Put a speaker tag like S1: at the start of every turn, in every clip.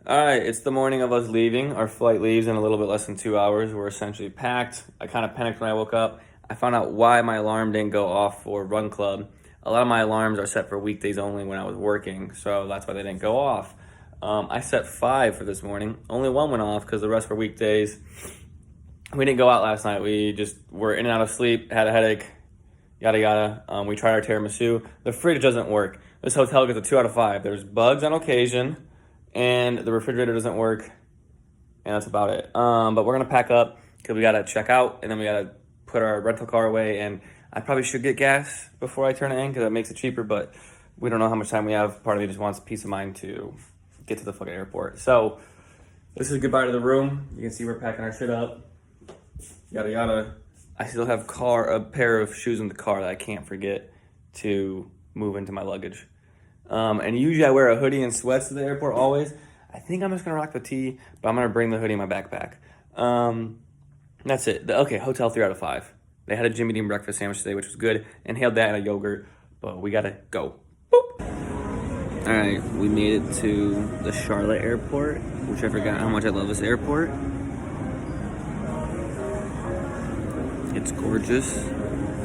S1: All right, it's the morning of us leaving. Our flight leaves in a little bit less than 2 hours. We're essentially packed. I kind of panicked when I woke up. I found out why my alarm didn't go off for Run Club. A lot of my alarms are set for weekdays only when I was working, so that's why they didn't go off. I set 5 for this morning. Only one went off because the rest were weekdays. We didn't go out last night. We just were in and out of sleep, had a headache, yada yada. We tried our tiramisu. The fridge doesn't work. This hotel gets a 2 out of 5. There's bugs on occasion, and the refrigerator doesn't work, and that's about it. But we're gonna pack up because we gotta check out, and then we gotta put our rental car away. And I probably should get gas before I turn it in because that makes it cheaper. But we don't know how much time we have. Part of me just wants peace of mind to get to the fucking airport. So this is goodbye to the room. You can see we're packing our shit up. Yada yada. I still have a pair of shoes in the car that I can't forget to move into my luggage. And usually I wear a hoodie and sweats to the airport always. I think I'm just gonna rock the tee, but I'm gonna bring the hoodie in my backpack. That's it. Okay, hotel 3 out of 5. They had a Jimmy Dean breakfast sandwich today, which was good. Inhaled that and a yogurt, but we gotta go. Boop. All right, we made it to the Charlotte airport, which I forgot how much I love this airport. It's gorgeous,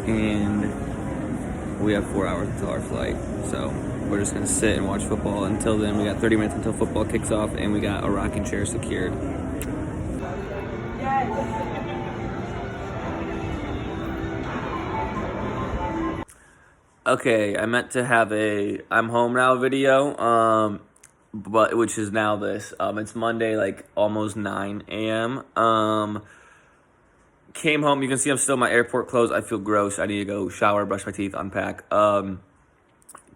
S1: and we have 4 hours until our flight, so we're just gonna sit and watch football. Until then, we got 30 minutes until football kicks off, and we got a rocking chair secured. Okay, I meant to have a I'm home now video, but which is now this. It's Monday, like almost 9 a.m. Came home. You can see I'm still in my airport clothes. I feel gross. I need to go shower, brush my teeth, unpack.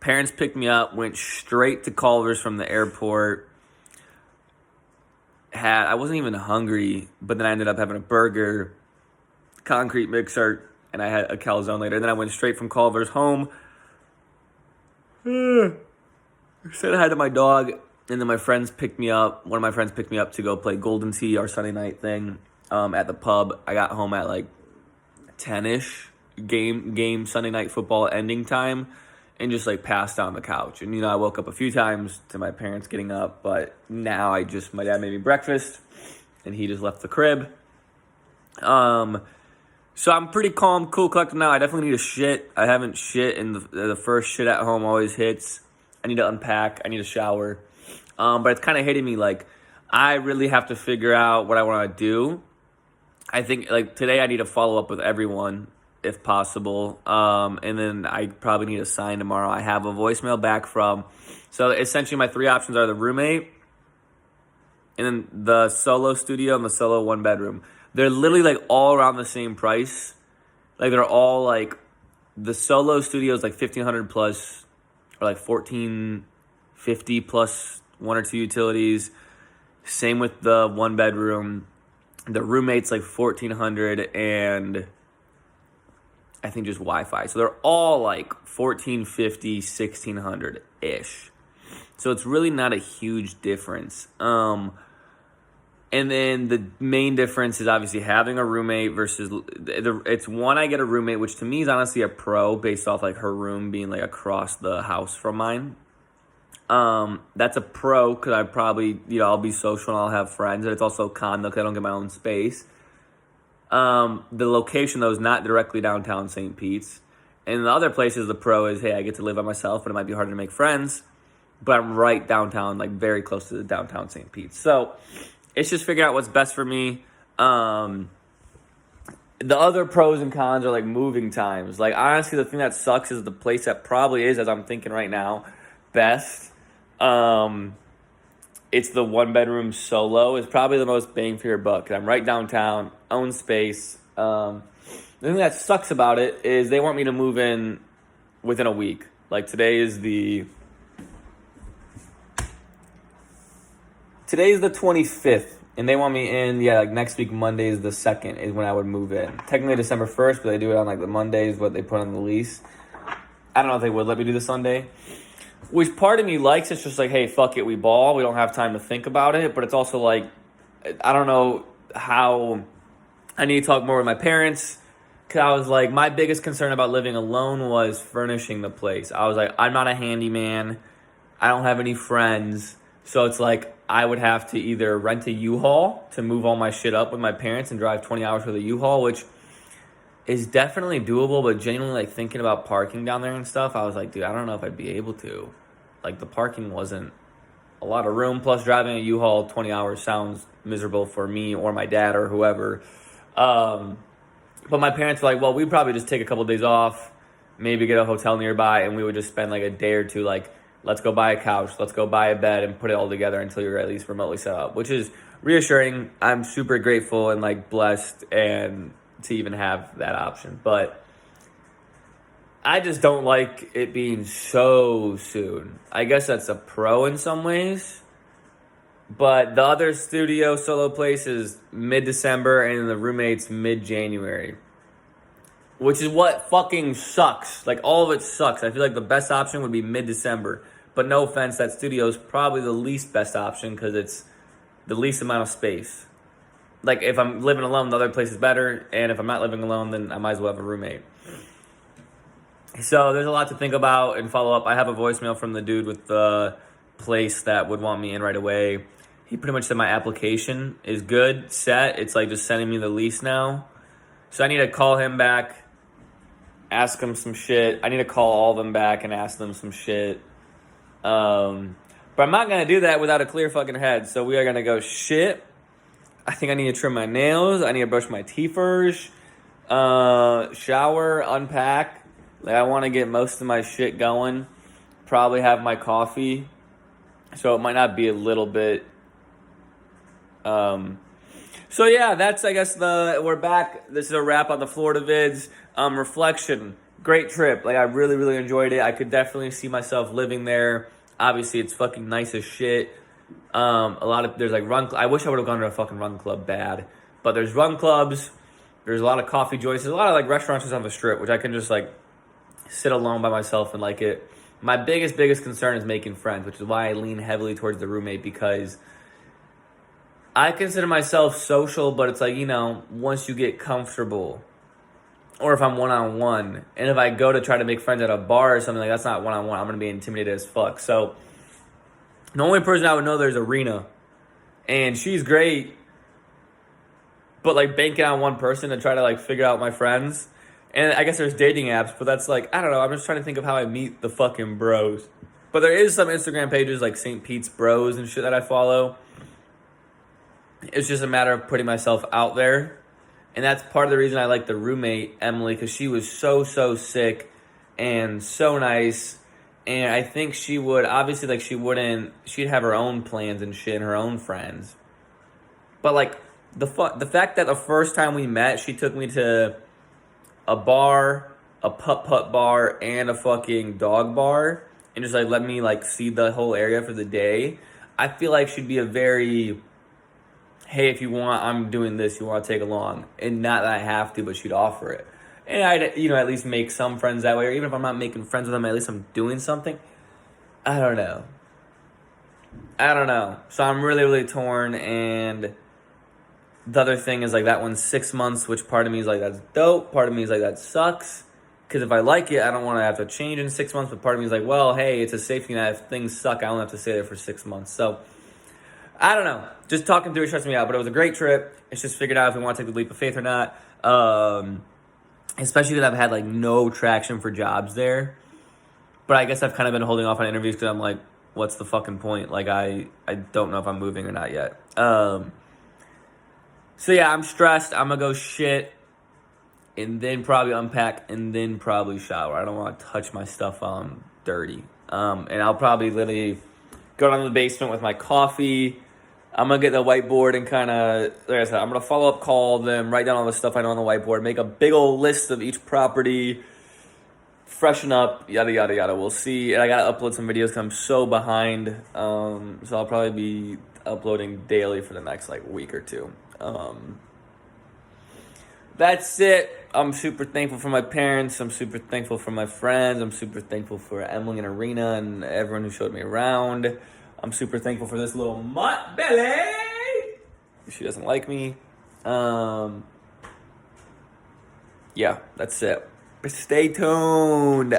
S1: Parents picked me up, went straight to Culver's from the airport. I wasn't even hungry, but then I ended up having a burger, concrete mixer, and I had a calzone later. And then I went straight from Culver's home. Said hi to my dog, and then my friends picked me up. One of my friends picked me up to go play Golden Tee, our Sunday night thing, at the pub. I got home at like 10-ish, game Sunday night football ending time, and just like passed out on the couch. And I woke up a few times to my parents getting up, but now my dad made me breakfast, and he just left the crib. So I'm pretty calm, cool, collected now. I definitely need a shit. I haven't shit, and the first shit at home always hits. I need to unpack. I need a shower. But it's kind of hitting me like I really have to figure out what I want to do. I think like today I need to follow up with everyone if possible. And then I probably need a sign tomorrow. I have a voicemail back from. So essentially my 3 options are the roommate, and then the solo studio, and the solo 1-bedroom. They're literally like all around the same price. Like they're all like, the solo studio is like $1,500 plus, or like $1,450 plus 1 or 2 utilities. Same with the 1-bedroom. The roommate's like $1,400, and I think just Wi-Fi. So they're all like $1,450, $1,600 ish. So it's really not a huge difference. And then the main difference is obviously having a roommate versus it's one, I get a roommate, which to me is honestly a pro based off like her room being like across the house from mine. That's a pro because I probably, I'll be social and I'll have friends, and it's also a con because I don't get my own space. The location though is not directly downtown St. Pete's. And the other places, the pro is, hey, I get to live by myself, but it might be harder to make friends, but I'm right downtown, like very close to the downtown St. Pete's. So it's just figuring out what's best for me. The other pros and cons are like moving times. Like honestly, the thing that sucks is the place that probably is, as I'm thinking right now, best. It's the 1-bedroom solo. It's probably the most bang for your buck. I'm right downtown, own space. The thing that sucks about it is they want me to move in within a week. Like today's the 25th, and they want me in, like next week, Monday is the 2nd is when I would move in. Technically December 1st, but they do it on like the Mondays, what they put on the lease. I don't know if they would let me do the Sunday, which part of me likes. It's just like, hey, fuck it, we ball. We don't have time to think about it, but it's also like, I don't know how, I need to talk more with my parents, because I was like, my biggest concern about living alone was furnishing the place. I was like, I'm not a handyman. I don't have any friends. So it's like, I would have to either rent a U-Haul to move all my shit up with my parents and drive 20 hours for the U-Haul, which is definitely doable, but genuinely, like, thinking about parking down there and stuff, I was like, dude, I don't know if I'd be able to. Like, the parking wasn't a lot of room, plus driving a U-Haul 20 hours sounds miserable for me or my dad or whoever. But my parents were like, well, we'd probably just take a couple of days off, maybe get a hotel nearby, and we would just spend like a day or two, like, let's go buy a couch, let's go buy a bed and put it all together until you're at least remotely set up, which is reassuring. I'm super grateful and like blessed and to even have that option. But I just don't like it being so soon. I guess that's a pro in some ways. But the other studio solo place is mid-December and the roommate's mid-January. Which is what fucking sucks. Like, all of it sucks. I feel like the best option would be mid-December. But no offense, that studio is probably the least best option because it's the least amount of space. Like, if I'm living alone, the other place is better. And if I'm not living alone, then I might as well have a roommate. So there's a lot to think about and follow up. I have a voicemail from the dude with the place that would want me in right away. He pretty much said my application is good, set. It's like just sending me the lease now. So I need to call him back, ask him some shit. I need to call all of them back and ask them some shit. But I'm not going to do that without a clear fucking head. So we are going to go, shit, I think I need to trim my nails. I need to brush my teeth first. Shower, unpack. Like, I want to get most of my shit going. Probably have my coffee. So it might not be a little bit. So yeah, that's, I guess, we're back. This is a wrap on the Florida vids. Reflection, great trip. Like, I really, really enjoyed it. I could definitely see myself living there. Obviously, it's fucking nice as shit. There's like I wish I would have gone to a fucking run club bad. But there's run clubs. There's a lot of coffee joints. There's a lot of like restaurants just on the strip, which I can just like sit alone by myself and like it. My biggest concern is making friends, which is why I lean heavily towards the roommate, because I consider myself social, but it's like, you know, once you get comfortable, or if I'm one-on-one, and if I go to try to make friends at a bar or something, like, that's not one-on-one. I'm going to be intimidated as fuck. So the only person I would know there is Arena, and she's great, but like banking on one person to try to like figure out my friends. And I guess there's dating apps, but that's like, I don't know. I'm just trying to think of how I meet the fucking bros. But there is some Instagram pages like St. Pete's Bros and shit that I follow. It's just a matter of putting myself out there. And that's part of the reason I like the roommate, Emily, because she was so sick and so nice. And I think she would, obviously, like, she'd have her own plans and shit and her own friends. But, like, the fact that the first time we met, she took me to a bar, a putt-putt bar, and a fucking dog bar, and just, like, let me, like, see the whole area for the day. I feel like she'd be a very, hey, if you want, I'm doing this, you want to take along. And not that I have to, but she'd offer it. And I'd, you know, at least make some friends that way. Or even if I'm not making friends with them, at least I'm doing something. I don't know. So I'm really torn. And the other thing is, like, that one's 6 months, which part of me is like, that's dope. Part of me is like, that sucks. Because if I like it, I don't want to have to change in 6 months. But part of me is like, well, hey, it's a safety net. If things suck, I only have to stay there for 6 months. So I don't know. Just talking through it stressed me out. But it was a great trip. It's just figured out if we want to take the leap of faith or not. Especially because I've had, like, no traction for jobs there. But I guess I've kind of been holding off on interviews because I'm like, what's the fucking point? Like, I don't know if I'm moving or not yet. So, yeah, I'm stressed. I'm going to go shit and then probably unpack and then probably shower. I don't want to touch my stuff while I'm dirty. And I'll probably literally go down to the basement with my coffee. I'm going to get the whiteboard and kind of, like I said, I'm going to follow up, call them, write down all the stuff I know on the whiteboard, make a big old list of each property, freshen up, yada, yada, yada. We'll see. And I got to upload some videos because I'm so behind. So I'll probably be uploading daily for the next, like, week or two. That's it. I'm super thankful for my parents. I'm super thankful for my friends. I'm super thankful for Emily and Arena and everyone who showed me around. I'm super thankful for this little mutt belly. She doesn't like me. Yeah, that's it. Stay tuned.